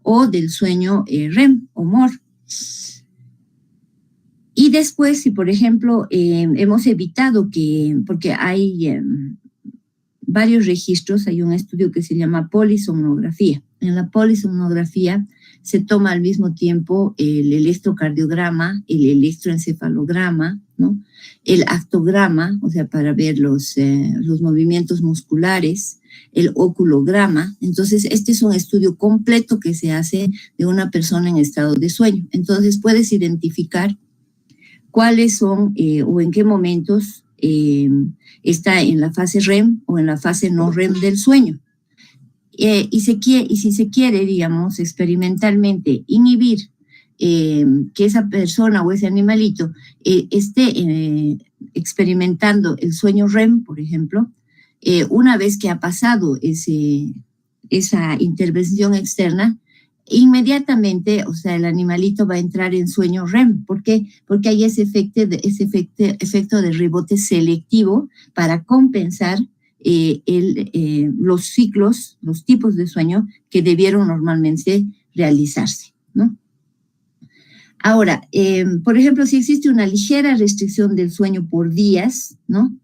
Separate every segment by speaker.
Speaker 1: o del sueño REM o MOR. Y después, si por ejemplo hemos evitado porque hay varios registros, hay un estudio que se llama polisomnografía. En la polisomnografía se toma al mismo tiempo el electrocardiograma, el electroencefalograma, ¿no? El actograma, o sea, para ver los movimientos musculares, el oculograma. Entonces, este es un estudio completo que se hace de una persona en estado de sueño. Entonces, puedes identificar cuáles son o en qué momentos está en la fase REM o en la fase no REM del sueño. Y si se quiere, digamos, experimentalmente inhibir que esa persona o ese animalito esté experimentando el sueño REM, por ejemplo, una vez que ha pasado esa intervención externa, inmediatamente, o sea, el animalito va a entrar en sueño REM. ¿Por qué? Porque hay ese efecto de rebote selectivo para compensar los ciclos, los tipos de sueño que debieron normalmente realizarse, ¿no? Ahora, por ejemplo, si existe una ligera restricción del sueño por días, ¿no?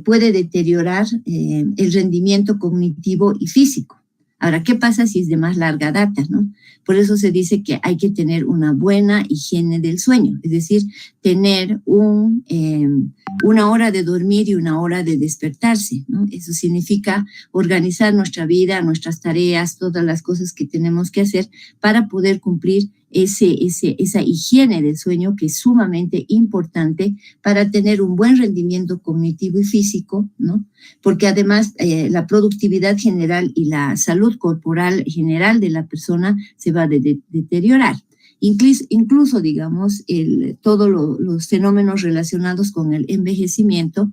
Speaker 1: Puede deteriorar el rendimiento cognitivo y físico. Ahora, ¿qué pasa si es de más larga data, no? Por eso se dice que hay que tener una buena higiene del sueño, es decir, tener una hora de dormir y una hora de despertarse, ¿no? Eso significa organizar nuestra vida, nuestras tareas, todas las cosas que tenemos que hacer para poder cumplir esa higiene del sueño, que es sumamente importante para tener un buen rendimiento cognitivo y físico, ¿no? Porque además la productividad general y la salud corporal general de la persona se va a deteriorar. Incluso digamos, todos los fenómenos relacionados con el envejecimiento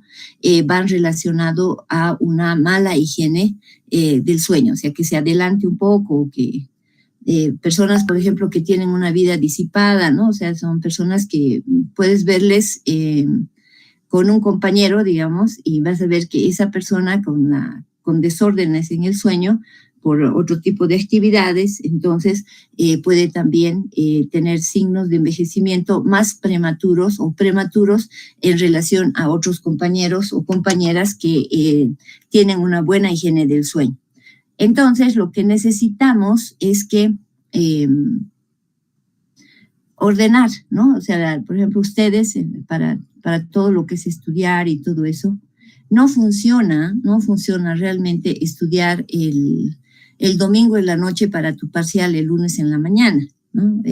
Speaker 1: van relacionados a una mala higiene del sueño, o sea, que se adelante un poco, que personas, por ejemplo, que tienen una vida disipada, ¿no? O sea, son personas que puedes verles con un compañero, digamos, y vas a ver que esa persona con desórdenes en el sueño por otro tipo de actividades, entonces puede también tener signos de envejecimiento más prematuros o prematuros en relación a otros compañeros o compañeras que tienen una buena higiene del sueño. Entonces, lo que necesitamos es que ordenar, ¿no? O sea, por ejemplo, ustedes, para todo lo que es estudiar y todo eso, no funciona realmente estudiar el domingo en la noche para tu parcial el lunes en la mañana, ¿no?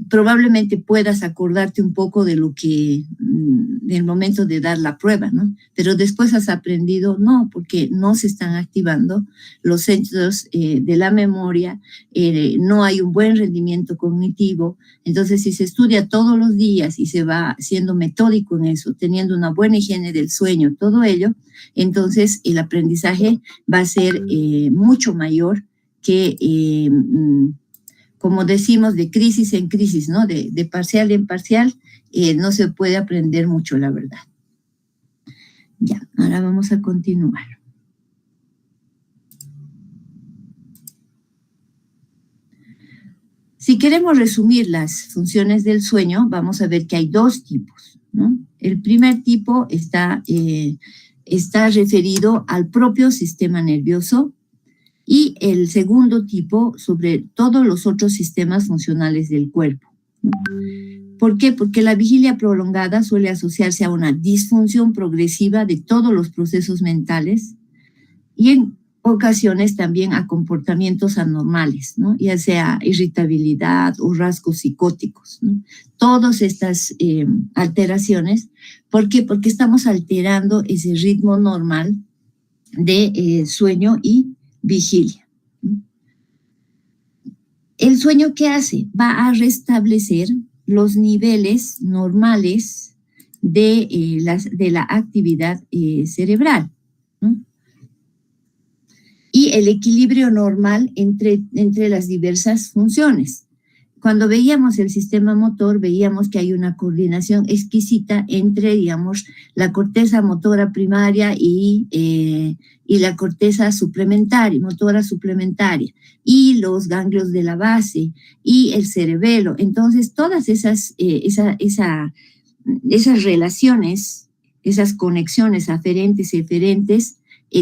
Speaker 1: Probablemente puedas acordarte un poco de lo que, del momento de dar la prueba, ¿no? Pero después has aprendido, no, porque no se están activando los centros de la memoria, no hay un buen rendimiento cognitivo. Entonces, si se estudia todos los días y se va siendo metódico en eso, teniendo una buena higiene del sueño, todo ello, entonces el aprendizaje va a ser mucho mayor que como decimos, de crisis en crisis, ¿no? De parcial en parcial, no se puede aprender mucho, la verdad. Ya, ahora vamos a continuar. Si queremos resumir las funciones del sueño, vamos a ver que hay dos tipos, ¿no? El primer tipo está referido al propio sistema nervioso, y el segundo tipo sobre todos los otros sistemas funcionales del cuerpo. ¿Por qué? Porque la vigilia prolongada suele asociarse a una disfunción progresiva de todos los procesos mentales y en ocasiones también a comportamientos anormales, ¿no? Ya sea irritabilidad o rasgos psicóticos, ¿no? Todas estas alteraciones, ¿por qué? Porque estamos alterando ese ritmo normal de sueño y vigilia. ¿El sueño qué hace? Va a restablecer los niveles normales de la actividad cerebral, ¿no? Y el equilibrio normal entre las diversas funciones. cuando veíamos el sistema motor, veíamos que hay una coordinación exquisita entre, digamos, la corteza motora primaria y la corteza suplementaria, motora suplementaria, y los ganglios de la base, y el cerebelo. Entonces, todas esas relaciones, esas conexiones aferentes y eferentes,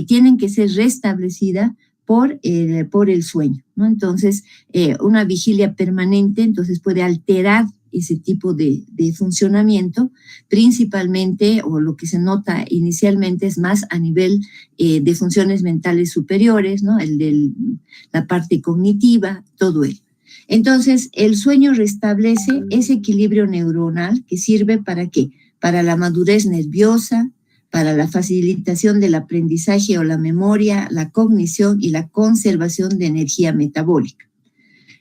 Speaker 1: tienen que ser restablecidas por el sueño, ¿no? Entonces, una vigilia permanente entonces puede alterar ese tipo de funcionamiento, principalmente, o lo que se nota inicialmente es más a nivel de funciones mentales superiores, ¿no? La parte cognitiva, todo ello. Entonces, el sueño restablece ese equilibrio neuronal que sirve ¿para qué? Para la madurez nerviosa, para la facilitación del aprendizaje o la memoria, la cognición y la conservación de energía metabólica.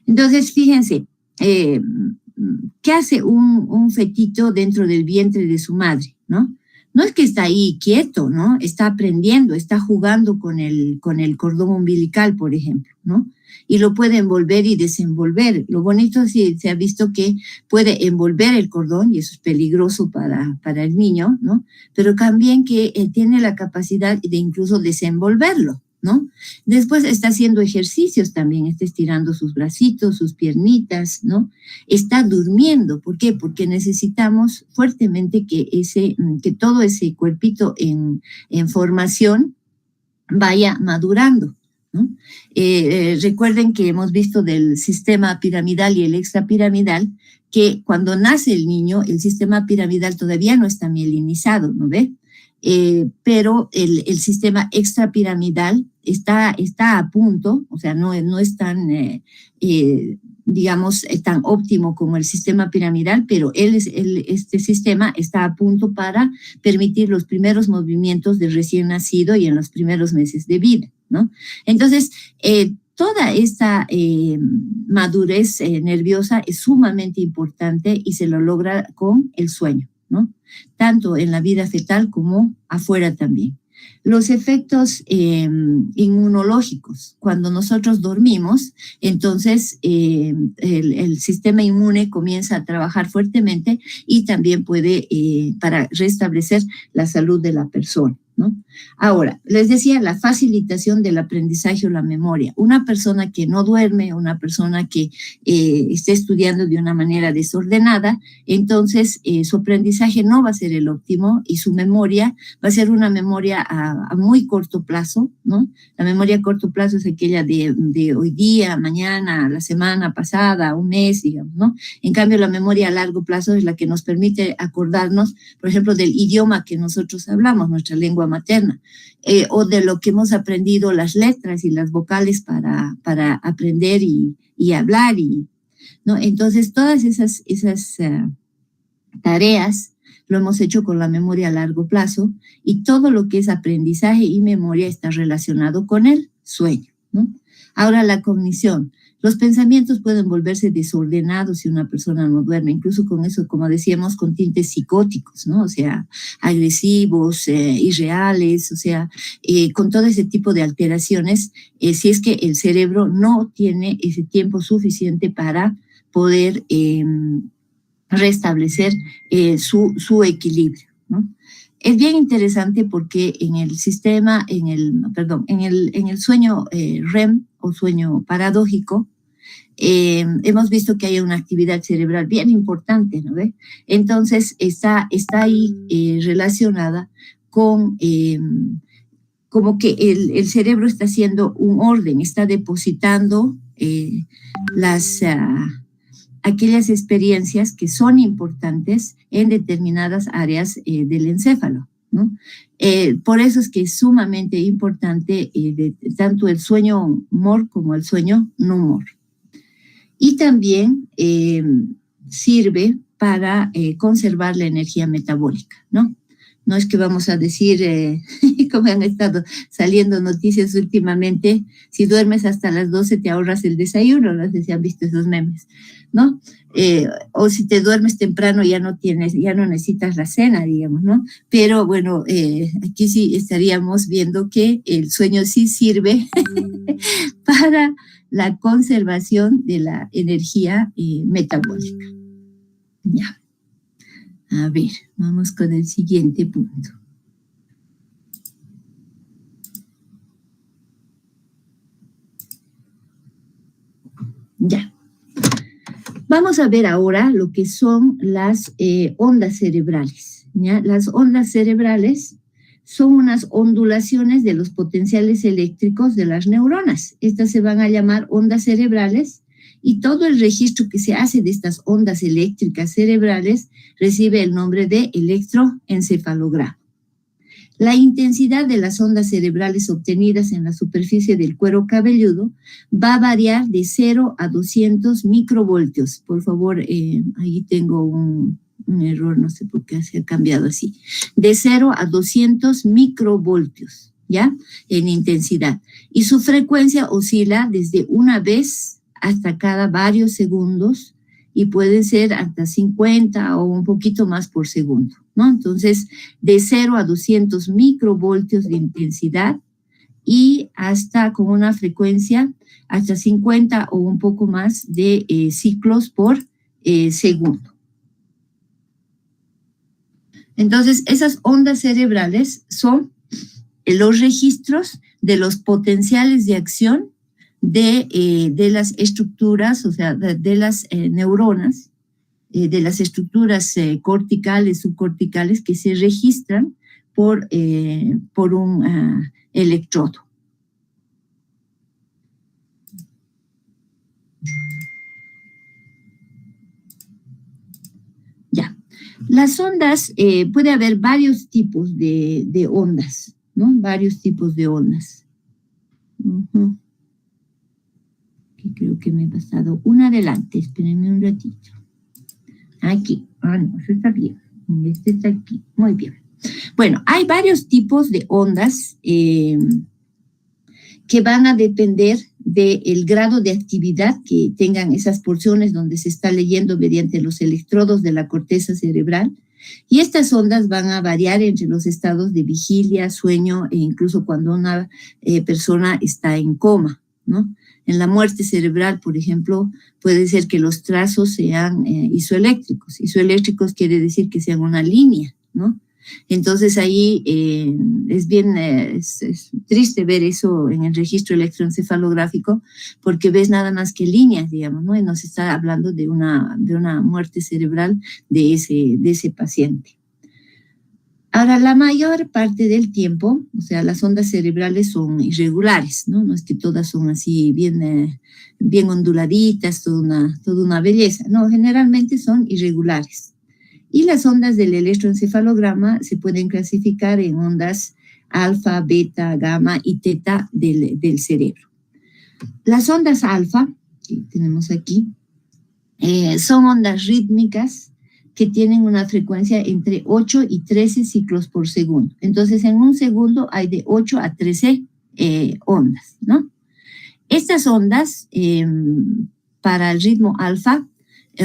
Speaker 1: Entonces, fíjense, ¿qué hace un fetito dentro del vientre de su madre, no? No es que está ahí quieto, ¿no? Está aprendiendo, está jugando con el cordón umbilical, por ejemplo, ¿no? Y lo puede envolver y desenvolver. Lo bonito sí se ha visto que puede envolver el cordón, y eso es peligroso para el niño, ¿no? Pero también que tiene la capacidad de incluso desenvolverlo, ¿no? Después está haciendo ejercicios también, está estirando sus bracitos, sus piernitas, ¿no? Está durmiendo. ¿Por qué? Porque necesitamos fuertemente que todo ese cuerpito en formación vaya madurando, ¿no? Recuerden que hemos visto del sistema piramidal y el extrapiramidal, que cuando nace el niño, el sistema piramidal todavía no está mielinizado, ¿no ve? Pero el sistema extrapiramidal está a punto, o sea, no es tan, digamos, tan óptimo como el sistema piramidal, pero este sistema está a punto para permitir los primeros movimientos del recién nacido y en los primeros meses de vida, ¿no? Entonces, toda esta madurez nerviosa es sumamente importante y se lo logra con el sueño, ¿no? Tanto en la vida fetal como afuera también. Los efectos inmunológicos. Cuando nosotros dormimos, entonces el sistema inmune comienza a trabajar fuertemente y también puede para restablecer la salud de la persona, ¿no? Ahora, les decía, la facilitación del aprendizaje o la memoria. Una persona que no duerme, una persona que esté estudiando de una manera desordenada, entonces su aprendizaje no va a ser el óptimo y su memoria va a ser una memoria a muy corto plazo, ¿no? La memoria a corto plazo es aquella de hoy día, mañana, la semana pasada, un mes, digamos, ¿no? En cambio, la memoria a largo plazo es la que nos permite acordarnos, por ejemplo, del idioma que nosotros hablamos, nuestra lengua materna, o de lo que hemos aprendido, las letras y las vocales para aprender y hablar, ¿no? Entonces, todas esas tareas lo hemos hecho con la memoria a largo plazo, y todo lo que es aprendizaje y memoria está relacionado con el sueño, ¿no? Ahora, la cognición. Los pensamientos pueden volverse desordenados si una persona no duerme, incluso con eso, como decíamos, con tintes psicóticos, ¿no? O sea, agresivos, irreales, o sea, con todo ese tipo de alteraciones, si es que el cerebro no tiene ese tiempo suficiente para poder restablecer su equilibrio, ¿no? Es bien interesante porque en el sueño REM o sueño paradójico, hemos visto que hay una actividad cerebral bien importante, ¿no ve? Entonces está ahí relacionada con como que el cerebro está haciendo un orden, está depositando aquellas experiencias que son importantes en determinadas áreas del encéfalo, ¿no? Por eso es que es sumamente importante tanto el sueño MOR como el sueño no MOR. Y también sirve para conservar la energía metabólica, ¿no? No es que vamos a decir, como han estado saliendo noticias últimamente, si duermes hasta las 12 te ahorras el desayuno, no sé si han visto esos memes, ¿no? O si te duermes temprano ya no necesitas la cena, digamos, ¿no? Pero bueno, aquí sí estaríamos viendo que el sueño sí sirve para la conservación de la energía metabólica. Ya. A ver, vamos con el siguiente punto. Ya. Vamos a ver ahora lo que son las ondas cerebrales. ¿Ya? Las ondas cerebrales son unas ondulaciones de los potenciales eléctricos de las neuronas. Estas se van a llamar ondas cerebrales y todo el registro que se hace de estas ondas eléctricas cerebrales recibe el nombre de electroencefalograma. La intensidad de las ondas cerebrales obtenidas en la superficie del cuero cabelludo va a variar de 0 a 200 microvoltios. Por favor, ahí tengo un error, no sé por qué se ha cambiado así. De 0 a 200 microvoltios, ¿ya? En intensidad. Y su frecuencia oscila desde una vez hasta cada varios segundos y puede ser hasta 50 o un poquito más por segundo, ¿no? Entonces, de 0 a 200 microvoltios de intensidad y hasta con una frecuencia hasta 50 o un poco más de ciclos por segundo. Entonces, esas ondas cerebrales son los registros de los potenciales de acción de las estructuras, o sea, de las neuronas, de las estructuras corticales, subcorticales que se registran por un electrodo. Ya. Las ondas, puede haber varios tipos de ondas, ¿no? Varios tipos de ondas. Aquí creo que me he pasado una adelante, espérenme un ratito. Aquí, no, eso está bien. Este está aquí, muy bien. Bueno, hay varios tipos de ondas que van a depender del grado de actividad que tengan esas porciones donde se está leyendo mediante los electrodos de la corteza cerebral. Y estas ondas van a variar entre los estados de vigilia, sueño e incluso cuando una persona está en coma, ¿no? En la muerte cerebral, por ejemplo, puede ser que los trazos sean isoeléctricos. Isoeléctricos quiere decir que sean una línea, ¿no? Entonces ahí es bien es triste ver eso en el registro electroencefalográfico porque ves nada más que líneas, digamos, ¿no? Y nos está hablando de una muerte cerebral de ese paciente. Ahora, la mayor parte del tiempo, o sea, las ondas cerebrales son irregulares, ¿no? No es que todas son así bien onduladitas, toda una belleza. No, generalmente son irregulares. Y las ondas del electroencefalograma se pueden clasificar en ondas alfa, beta, gamma y teta del cerebro. Las ondas alfa, que tenemos aquí, son ondas rítmicas que tienen una frecuencia entre 8 y 13 ciclos por segundo. Entonces, en un segundo hay de 8 a 13 ondas, ¿no? Estas ondas, para el ritmo alfa,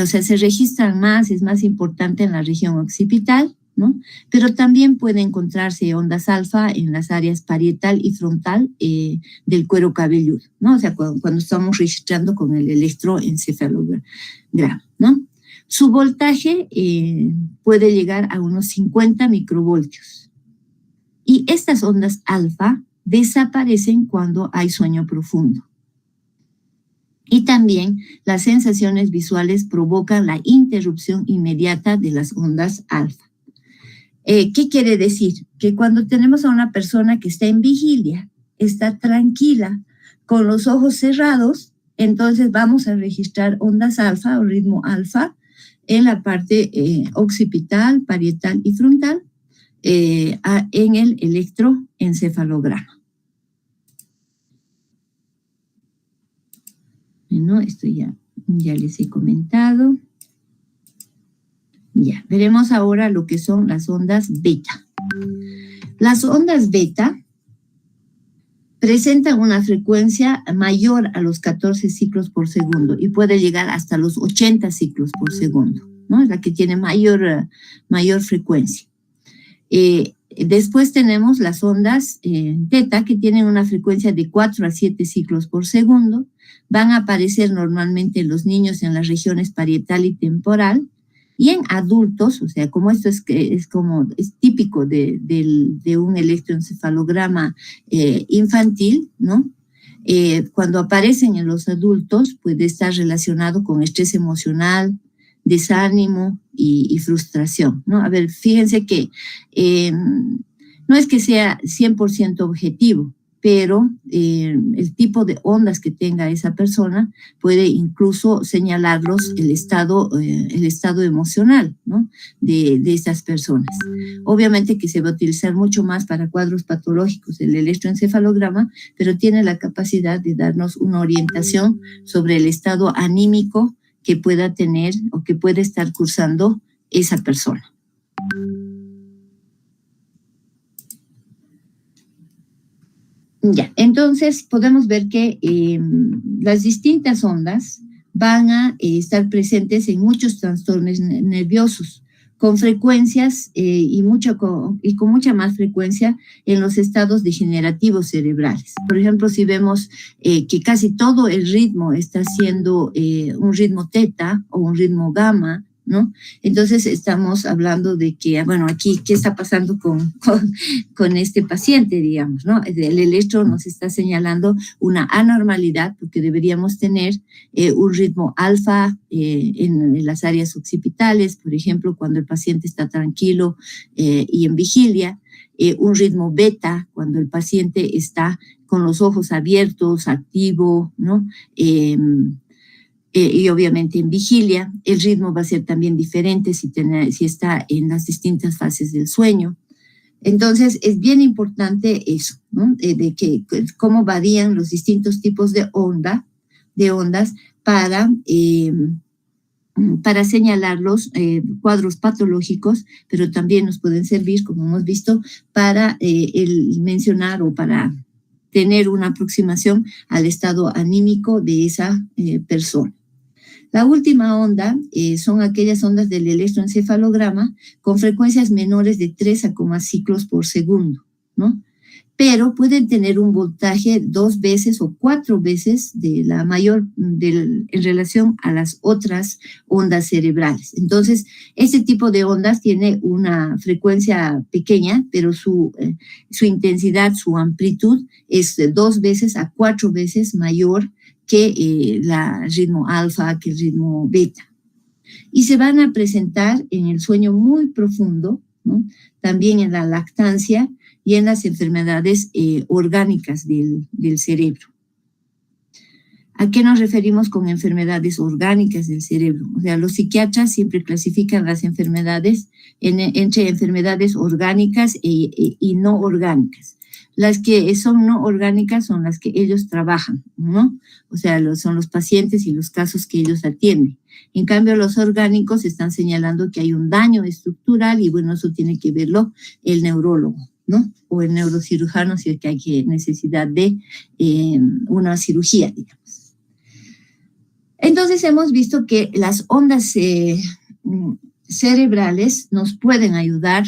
Speaker 1: o sea, se registran más, es más importante en la región occipital, ¿no? Pero también puede encontrarse ondas alfa en las áreas parietal y frontal del cuero cabelludo, ¿no? O sea, cuando estamos registrando con el electroencefalograma, ¿no? Su voltaje puede llegar a unos 50 microvoltios. Y estas ondas alfa desaparecen cuando hay sueño profundo. Y también las sensaciones visuales provocan la interrupción inmediata de las ondas alfa. ¿Qué quiere decir? Que cuando tenemos a una persona que está en vigilia, está tranquila, con los ojos cerrados, entonces vamos a registrar ondas alfa o ritmo alfa en la parte occipital, parietal y frontal en el electroencefalograma. Bueno, esto ya les he comentado. Ya, veremos ahora lo que son las ondas beta. Las ondas beta presentan una frecuencia mayor a los 14 ciclos por segundo y puede llegar hasta los 80 ciclos por segundo, ¿no? Es la que tiene mayor frecuencia. Después tenemos las ondas teta, que tienen una frecuencia de 4 a 7 ciclos por segundo, van a aparecer normalmente en los niños en las regiones parietal y temporal, y en adultos, o sea, como esto es típico de un electroencefalograma infantil, ¿no? Cuando aparecen en los adultos puede estar relacionado con estrés emocional, desánimo y frustración, ¿no? A ver, fíjense que no es que sea 100% objetivo, pero el tipo de ondas que tenga esa persona puede incluso señalarlos el estado emocional, ¿no? de estas personas. Obviamente que se va a utilizar mucho más para cuadros patológicos el electroencefalograma, pero tiene la capacidad de darnos una orientación sobre el estado anímico que pueda tener o que puede estar cursando esa persona. Ya, entonces podemos ver que las distintas ondas van a estar presentes en muchos trastornos nerviosos, con frecuencias y con mucha más frecuencia en los estados degenerativos cerebrales. Por ejemplo, si vemos que casi todo el ritmo está siendo un ritmo teta o un ritmo gamma, ¿no? Entonces estamos hablando de que, bueno, aquí, ¿qué está pasando con este paciente, digamos, ¿no? El electro nos está señalando una anormalidad porque deberíamos tener un ritmo alfa en las áreas occipitales, por ejemplo, cuando el paciente está tranquilo y en vigilia, un ritmo beta cuando el paciente está con los ojos abiertos, activo, ¿no? Y obviamente en vigilia. El ritmo va a ser también diferente si está en las distintas fases del sueño. Entonces, es bien importante eso, ¿no? De que cómo varían los distintos tipos de ondas para señalar los cuadros patológicos, pero también nos pueden servir, como hemos visto, para mencionar o para tener una aproximación al estado anímico de esa persona. La última onda son aquellas ondas del electroencefalograma con frecuencias menores de 3 ciclos por segundo, ¿no? Pero pueden tener un voltaje 2 veces o 4 veces de la mayor en relación a las otras ondas cerebrales. Entonces, este tipo de ondas tiene una frecuencia pequeña, pero su intensidad, su amplitud es 2 veces a 4 veces mayor que el ritmo alfa, que el ritmo beta. Y se van a presentar en el sueño muy profundo, ¿no? También en la lactancia y en las enfermedades orgánicas del cerebro. ¿A qué nos referimos con enfermedades orgánicas del cerebro? O sea, los psiquiatras siempre clasifican las enfermedades entre enfermedades orgánicas y no orgánicas. Las que son no orgánicas son las que ellos trabajan, ¿no? O sea, son los pacientes y los casos que ellos atienden. En cambio, los orgánicos están señalando que hay un daño estructural y, bueno, eso tiene que verlo el neurólogo, ¿no? O el neurocirujano si es que hay necesidad de una cirugía, digamos. Entonces, hemos visto que las ondas cerebrales nos pueden ayudar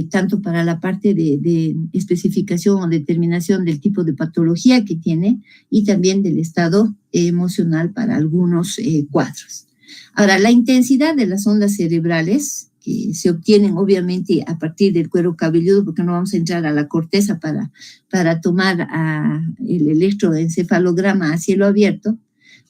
Speaker 1: tanto para la parte de especificación o determinación del tipo de patología que tiene y también del estado emocional para algunos cuadros. Ahora, la intensidad de las ondas cerebrales que se obtienen obviamente a partir del cuero cabelludo, porque no vamos a entrar a la corteza para tomar el electroencefalograma a cielo abierto,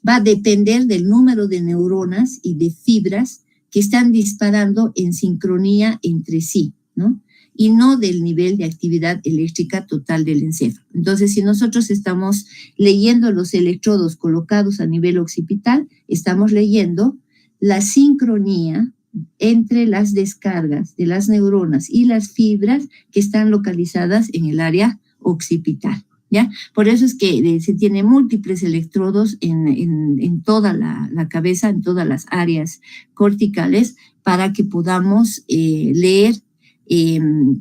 Speaker 1: va a depender del número de neuronas y de fibras que están disparando en sincronía entre sí, ¿no? Y no del nivel de actividad eléctrica total del encéfalo. Entonces, si nosotros estamos leyendo los electrodos colocados a nivel occipital, estamos leyendo la sincronía entre las descargas de las neuronas y las fibras que están localizadas en el área occipital, ¿ya? Por eso es que se tiene múltiples electrodos en toda la cabeza, en todas las áreas corticales, para que podamos leer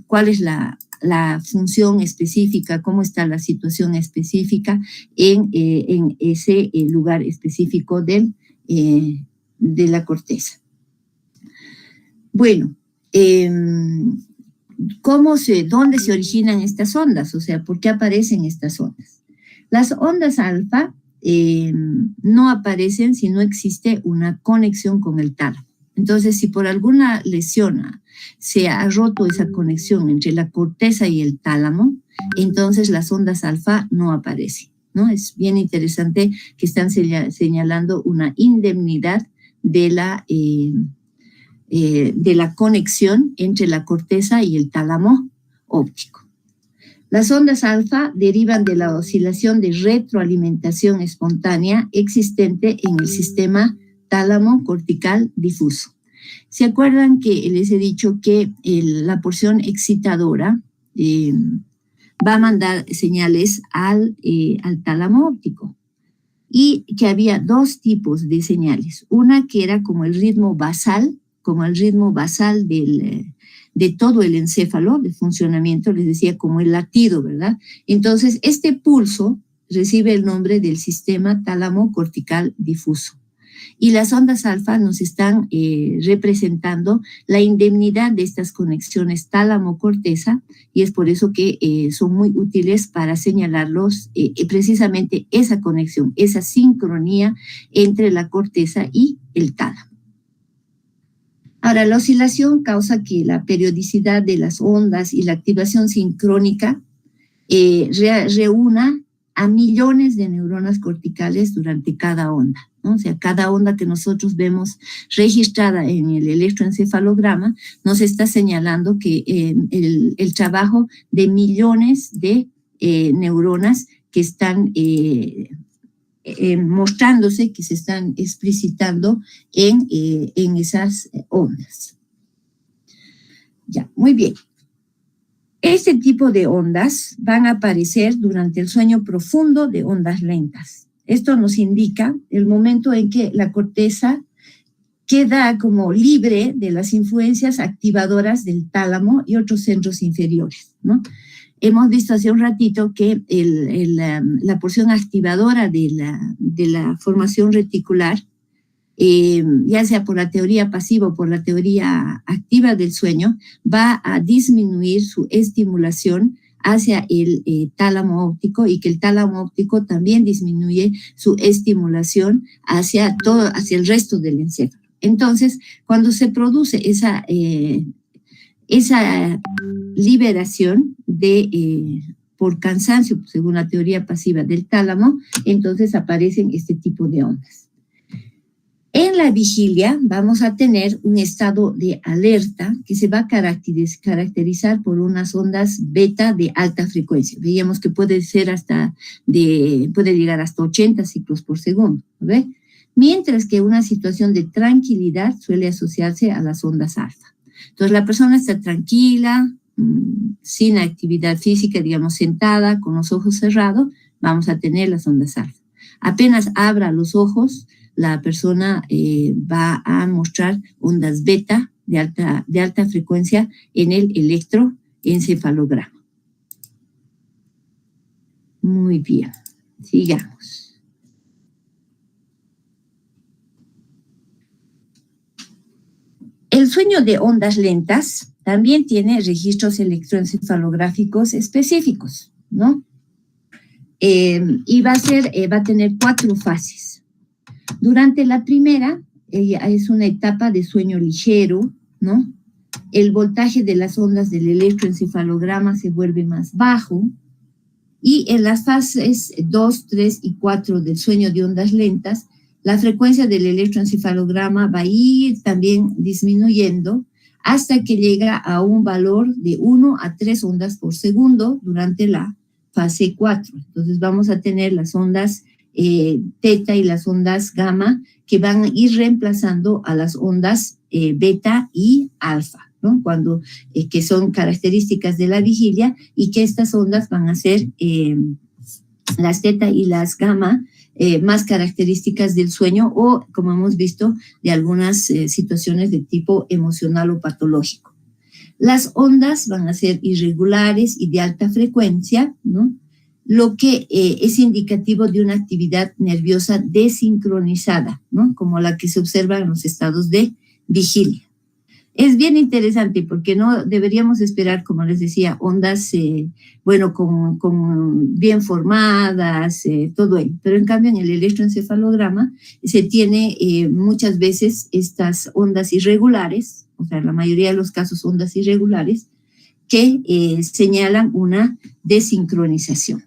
Speaker 1: cuál es la función específica, cómo está la situación específica en ese lugar específico de la corteza. Bueno, ¿dónde se originan estas ondas? O sea, ¿por qué aparecen estas ondas? Las ondas alfa no aparecen si no existe una conexión con el tálamo. Entonces, si por alguna lesión se ha roto esa conexión entre la corteza y el tálamo, entonces las ondas alfa no aparecen, ¿no? Es bien interesante que están señalando una indemnidad de la conexión entre la corteza y el tálamo óptico. Las ondas alfa derivan de la oscilación de retroalimentación espontánea existente en el sistema tálamo cortical difuso. ¿Se acuerdan que les he dicho que la porción excitadora va a mandar señales al tálamo óptico? Y que había dos tipos de señales. Una que era como el ritmo basal de todo el encéfalo, de funcionamiento, les decía como el latido, ¿verdad? Entonces, este pulso recibe el nombre del sistema tálamo cortical difuso. Y las ondas alfa nos están representando la indemnidad de estas conexiones tálamo-corteza, y es por eso que son muy útiles para señalarlos precisamente esa conexión, esa sincronía entre la corteza y el tálamo. Ahora, la oscilación causa que la periodicidad de las ondas y la activación sincrónica reúna a millones de neuronas corticales durante cada onda, ¿no? O sea, cada onda que nosotros vemos registrada en el electroencefalograma nos está señalando que el trabajo de millones de neuronas que están mostrándose, que se están explicitando en esas ondas. Ya, muy bien. Este tipo de ondas van a aparecer durante el sueño profundo de ondas lentas. Esto nos indica el momento en que la corteza queda como libre de las influencias activadoras del tálamo y otros centros inferiores, ¿no? Hemos visto hace un ratito que la porción activadora de la formación reticular, ya sea por la teoría pasiva o por la teoría activa del sueño, va a disminuir su estimulación hacia el tálamo óptico, y que el tálamo óptico también disminuye su estimulación hacia el resto del encéfalo. Entonces, cuando se produce esa liberación por cansancio, según la teoría pasiva del tálamo, entonces aparecen este tipo de ondas. En la vigilia vamos a tener un estado de alerta que se va a caracterizar por unas ondas beta de alta frecuencia. Veíamos que puede llegar hasta 80 ciclos por segundo, ¿ve? Mientras que una situación de tranquilidad suele asociarse a las ondas alfa. Entonces la persona está tranquila, sin actividad física, digamos sentada, con los ojos cerrados, vamos a tener las ondas alfa. Apenas abra los ojos, la persona va a mostrar ondas beta de alta frecuencia en el electroencefalograma. Muy bien, sigamos. El sueño de ondas lentas también tiene registros electroencefalográficos específicos, ¿no? Y va a tener 4 fases. Durante la primera, es una etapa de sueño ligero, ¿no? El voltaje de las ondas del electroencefalograma se vuelve más bajo, y en las fases 2, 3 y 4 del sueño de ondas lentas, la frecuencia del electroencefalograma va a ir también disminuyendo hasta que llega a un valor de 1 a 3 ondas por segundo durante la fase 4. Entonces vamos a tener las ondas teta y las ondas gamma que van a ir reemplazando a las ondas beta y alfa, ¿no? Que son características de la vigilia, y que estas ondas van a ser las teta y las gamma más características del sueño, o, como hemos visto, de algunas situaciones de tipo emocional o patológico. Las ondas van a ser irregulares y de alta frecuencia, ¿no? Lo que es indicativo de una actividad nerviosa desincronizada, ¿no? Como la que se observa en los estados de vigilia. Es bien interesante porque no deberíamos esperar, como les decía, ondas, con bien formadas, todo ello. Pero en cambio en el electroencefalograma se tiene muchas veces estas ondas irregulares, o sea, en la mayoría de los casos ondas irregulares, que señalan una desincronización.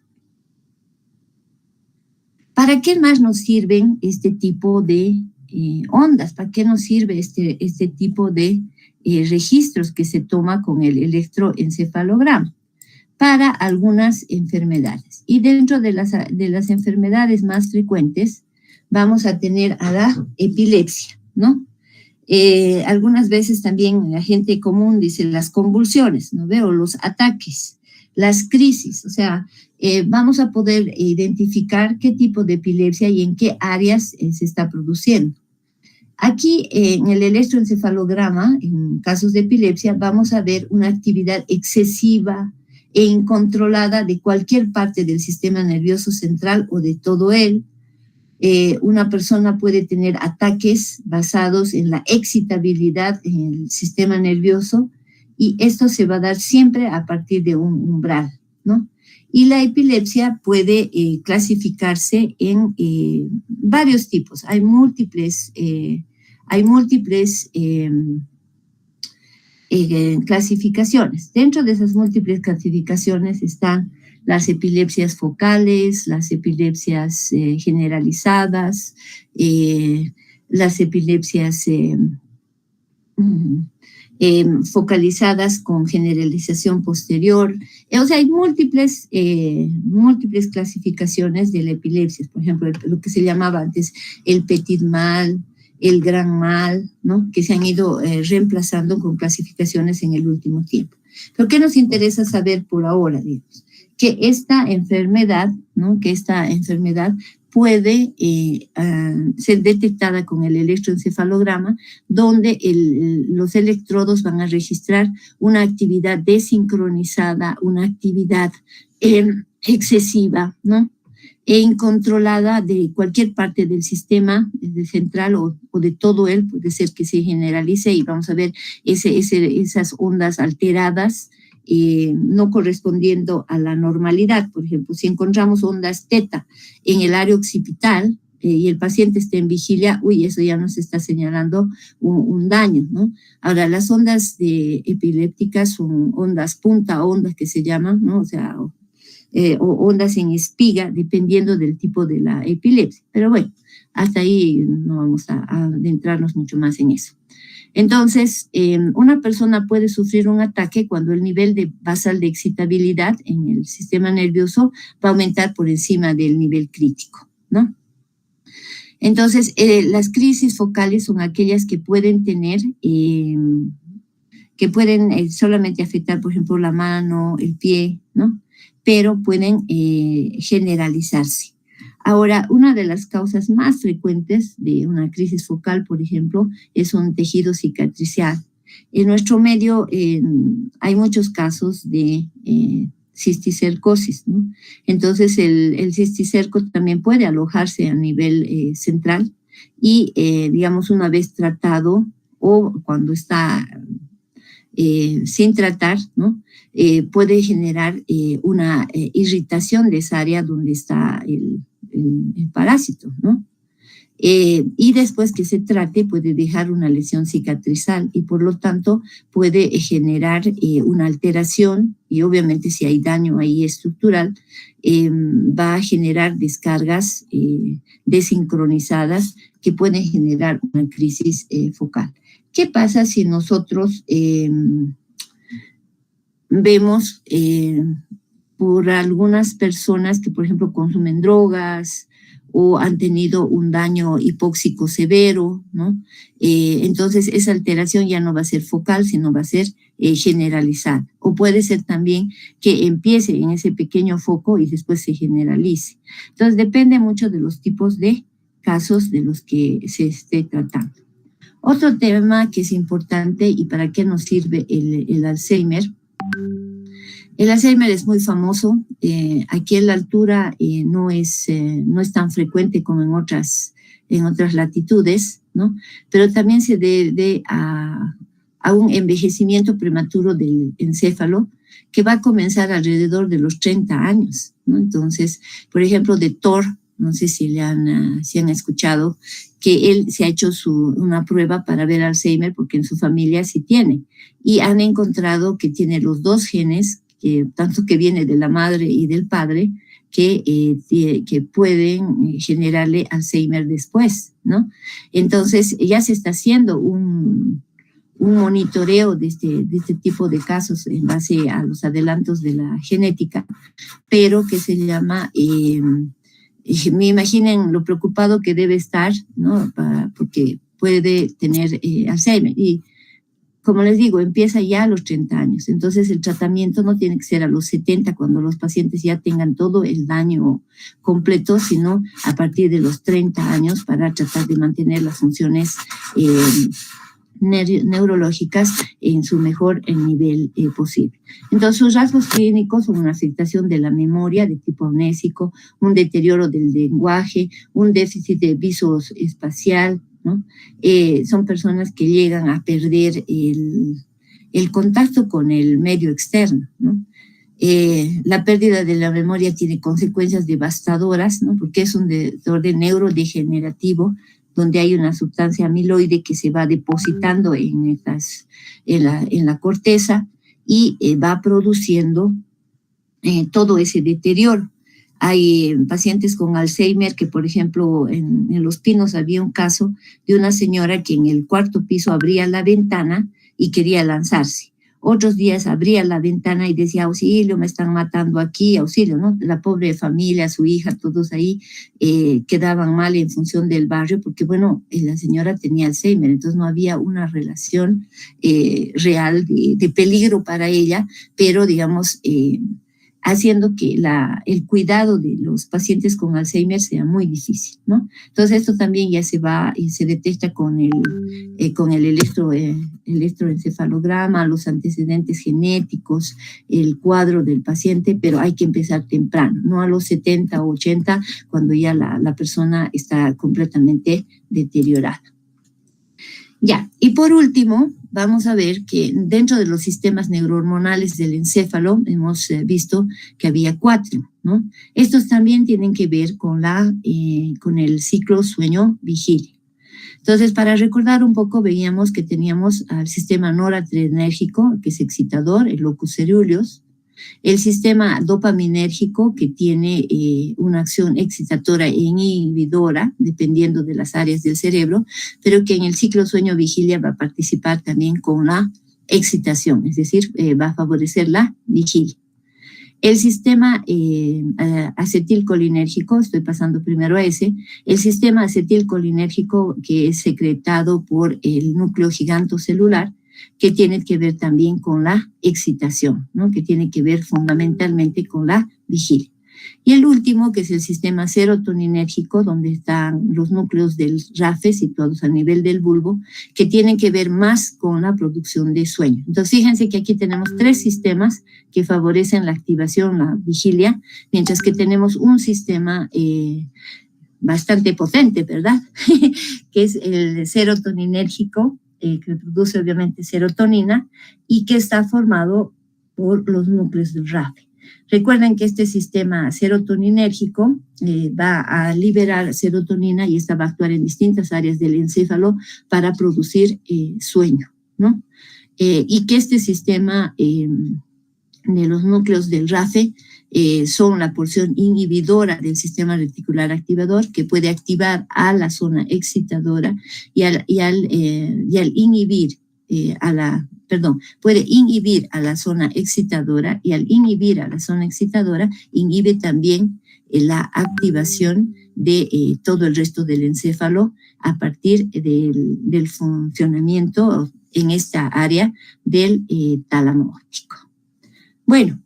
Speaker 1: ¿Para qué más nos sirven este tipo de ondas? ¿Para qué nos sirve este tipo de registros que se toma con el electroencefalograma? Para algunas enfermedades. Y dentro de las enfermedades más frecuentes vamos a tener a la epilepsia, ¿no? Algunas veces también la gente común dice las convulsiones, ¿no? Veo los ataques, las crisis, o sea, vamos a poder identificar qué tipo de epilepsia y en qué áreas se está produciendo. Aquí en el electroencefalograma, en casos de epilepsia, vamos a ver una actividad excesiva e incontrolada de cualquier parte del sistema nervioso central o de todo él. Una persona puede tener ataques basados en la excitabilidad en el sistema nervioso y esto se va a dar siempre a partir de un umbral, ¿no? Y la epilepsia puede clasificarse en varios tipos. Hay múltiples clasificaciones. Dentro de esas múltiples clasificaciones están las epilepsias focales, las epilepsias generalizadas, las epilepsias focalizadas con generalización posterior. O sea, hay múltiples clasificaciones de la epilepsia. Por ejemplo, lo que se llamaba antes el petit mal, el gran mal, ¿no? Que se han ido reemplazando con clasificaciones en el último tiempo. ¿Pero qué nos interesa saber por ahora, digamos? Que esta enfermedad, ¿no? Que esta enfermedad puede ser detectada con el electroencefalograma, donde los electrodos van a registrar una actividad desincronizada, una actividad excesiva, ¿no? E incontrolada de cualquier parte del sistema central o de todo él, puede ser que se generalice y vamos a ver esas ondas alteradas no correspondiendo a la normalidad. Por ejemplo, si encontramos ondas teta en el área occipital y el paciente está en vigilia, eso ya nos está señalando un daño, ¿no? Ahora, las ondas epilépticas son ondas punta, ondas que se llaman, ¿no? O sea, o ondas en espiga, dependiendo del tipo de la epilepsia. Pero bueno, hasta ahí no vamos a adentrarnos mucho más en eso. Entonces, una persona puede sufrir un ataque cuando el nivel basal de excitabilidad en el sistema nervioso va a aumentar por encima del nivel crítico, ¿no? Entonces, las crisis focales son aquellas que pueden tener, que pueden solamente afectar, por ejemplo, la mano, el pie, ¿no? Pero pueden generalizarse. Ahora, una de las causas más frecuentes de una crisis focal, por ejemplo, es un tejido cicatricial. En nuestro medio hay muchos casos de cisticercosis, ¿no? Entonces, el cisticerco también puede alojarse a nivel central y, digamos, una vez tratado o cuando está sin tratar, ¿no? Puede generar una irritación de esa área donde está el parásito, ¿no? Y después que se trate puede dejar una lesión cicatrizal y por lo tanto puede generar una alteración y obviamente si hay daño ahí estructural va a generar descargas desincronizadas que pueden generar una crisis focal. ¿Qué pasa si nosotros vemos por algunas personas que, por ejemplo, consumen drogas o han tenido un daño hipóxico severo, ¿no? Entonces, esa alteración ya no va a ser focal, sino va a ser generalizada. O puede ser también que empiece en ese pequeño foco y después se generalice. Entonces, depende mucho de los tipos de casos de los que se esté tratando. Otro tema que es importante y para qué nos sirve el Alzheimer. El Alzheimer es muy famoso. Aquí en la altura no es tan frecuente como en otras latitudes, ¿no? Pero también se debe a a un envejecimiento prematuro del encéfalo que va a comenzar alrededor de los 30 años, ¿no? Entonces, por ejemplo, de Thor, no sé si si han escuchado, que él se ha hecho una prueba para ver Alzheimer porque en su familia sí tiene. Y han encontrado que tiene los dos genes, tanto que viene de la madre y del padre, que pueden generarle Alzheimer después, ¿no? Entonces, ya se está haciendo un monitoreo de este tipo de casos en base a los adelantos de la genética, pero que se llama, me imaginen lo preocupado que debe estar, ¿no? Porque puede tener Alzheimer. Y como les digo, empieza ya a los 30 años. Entonces, el tratamiento no tiene que ser a los 70, cuando los pacientes ya tengan todo el daño completo, sino a partir de los 30 años para tratar de mantener las funciones neurológicas en su mejor nivel posible. Entonces, sus rasgos clínicos son una afectación de la memoria de tipo amnésico, un deterioro del lenguaje, un déficit de visoespacial, ¿no? Son personas que llegan a perder el contacto con el medio externo, ¿no? La pérdida de la memoria tiene consecuencias devastadoras, ¿no? Porque es un desorden neurodegenerativo donde hay una sustancia amiloide que se va depositando en la corteza y va produciendo todo ese deterioro. Hay pacientes con Alzheimer que, por ejemplo, en Los Pinos había un caso de una señora que en el cuarto piso abría la ventana y quería lanzarse. Otros días abría la ventana y decía, auxilio, me están matando aquí, auxilio, ¿no? La pobre familia, su hija, todos ahí quedaban mal en función del barrio porque, bueno, la señora tenía Alzheimer, entonces no había una relación real de peligro para ella, pero, digamos, haciendo que el cuidado de los pacientes con Alzheimer sea muy difícil, ¿no? Entonces esto también ya se detecta con el electroencefalograma, los antecedentes genéticos, el cuadro del paciente, pero hay que empezar temprano, no a los 70 o 80, cuando ya la persona está completamente deteriorada. Ya, y por último, vamos a ver que dentro de los sistemas neurohormonales del encéfalo hemos visto que había 4, ¿no? Estos también tienen que ver con el ciclo sueño-vigilia. Entonces, para recordar un poco, veíamos que teníamos al sistema noradrenérgico, que es excitador, el locus coeruleus, el sistema dopaminérgico, que tiene una acción excitatoria e inhibidora, dependiendo de las áreas del cerebro, pero que en el ciclo sueño-vigilia va a participar también con la excitación, es decir, va a favorecer la vigilia. El sistema acetilcolinérgico, estoy pasando primero a ese, el sistema acetilcolinérgico que es secretado por el núcleo gigantocelular, que tiene que ver también con la excitación, ¿no? Que tiene que ver fundamentalmente con la vigilia. Y el último, que es el sistema serotoninérgico, donde están los núcleos del RAFE situados a nivel del bulbo, que tienen que ver más con la producción de sueño. Entonces, fíjense que aquí tenemos 3 sistemas que favorecen la activación, la vigilia, mientras que tenemos un sistema bastante potente, ¿verdad? Que es el serotoninérgico, que produce obviamente serotonina y que está formado por los núcleos del RAFE. Recuerden que este sistema serotoninérgico va a liberar serotonina y esta va a actuar en distintas áreas del encéfalo para producir sueño, ¿no? Y que este sistema de los núcleos del RAFE son la porción inhibidora del sistema reticular activador, que puede activar a la zona excitadora y al inhibir puede inhibir a la zona excitadora, y al inhibir a la zona excitadora inhibe también la activación de todo el resto del encéfalo a partir del funcionamiento en esta área del tálamo óptico. Bueno,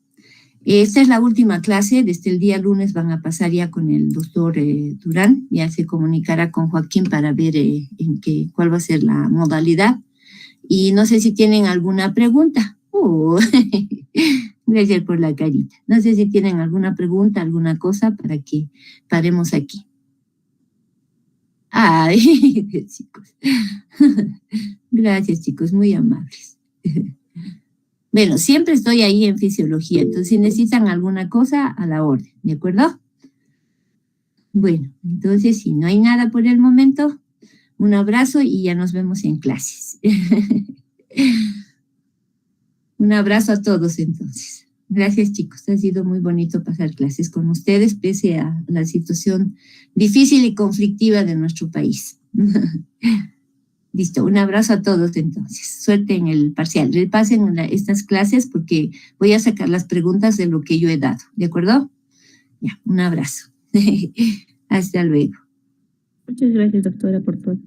Speaker 1: esta es la última clase. Desde el día lunes van a pasar ya con el doctor Durán. Ya se comunicará con Joaquín para ver cuál va a ser la modalidad. Y no sé si tienen alguna pregunta. Gracias por la carita. No sé si tienen alguna pregunta, alguna cosa para que paremos aquí. Ay, chicos. Gracias, chicos, muy amables. Bueno, siempre estoy ahí en fisiología, entonces si necesitan alguna cosa, a la orden, ¿de acuerdo? Bueno, entonces si no hay nada por el momento, un abrazo y ya nos vemos en clases. Un abrazo a todos entonces. Gracias, chicos. Ha sido muy bonito pasar clases con ustedes, pese a la situación difícil y conflictiva de nuestro país. Listo, un abrazo a todos entonces. Suerte en el parcial. Repasen estas clases porque voy a sacar las preguntas de lo que yo he dado. ¿De acuerdo? Ya, un abrazo. Hasta luego.
Speaker 2: Muchas gracias, doctora, por todo.